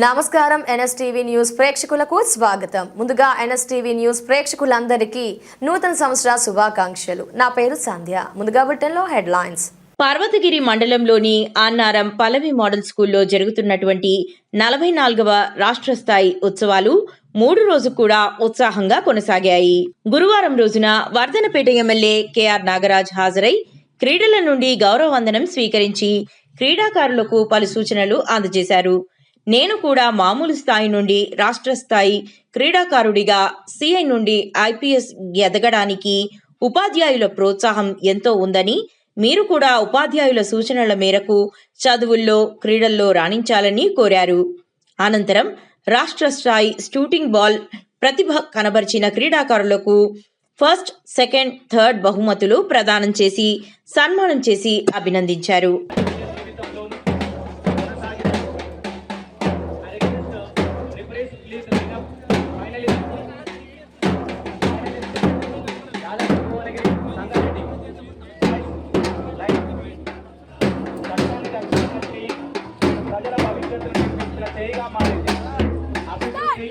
నమస్కారం NSTV news ప్రేక్షకులకు స్వాగతం. ముందుగా ఎన్ఎస్టీవీ న్యూస్ ప్రేక్షకులందరికీ నూతన సంవత్సర శుభాకాంక్షలు. నా పేరు సంధ్య. ముందుగా బులెటిన్లో హెడ్లైన్స్. పర్వతగిరి మండలంలోని అన్నారం పల్లవి మోడల్ స్కూల్లో జరుగుతున్నటువంటి 44వ రాష్ట్ర స్థాయి ఉత్సవాలు 3 రోజు కూడా ఉత్సాహంగా కొనసాగాయి. గురువారం రోజున వర్ధనపేట ఎమ్మెల్యే కేఆర్ నాగరాజ్ హాజరై క్రీడల నుండి గౌరవ వందనం స్వీకరించి క్రీడాకారులకు పలు సూచనలు అందజేశారు. నేను కూడా మామూలు స్థాయి నుండి రాష్ట్ర స్థాయి క్రీడాకారుడిగా సిఐ నుండి ఐపీఎస్ ఎదగడానికి ఉపాధ్యాయుల ప్రోత్సాహం ఎంతో ఉందని, మీరు కూడా ఉపాధ్యాయుల సూచనల మేరకు చదువుల్లో క్రీడల్లో రాణించాలని కోరారు. అనంతరం రాష్ట్ర స్థాయి షూటింగ్ బాల్ ప్రతిభ కనబరిచిన క్రీడాకారులకు ఫస్ట్, సెకండ్, థర్డ్ బహుమతులు ప్రదానం చేసి సన్మానం చేసి అభినందించారు. ప్రజల భవిష్యత్తును నిర్మించిన చేయిగా మారింది. అభివృద్ధి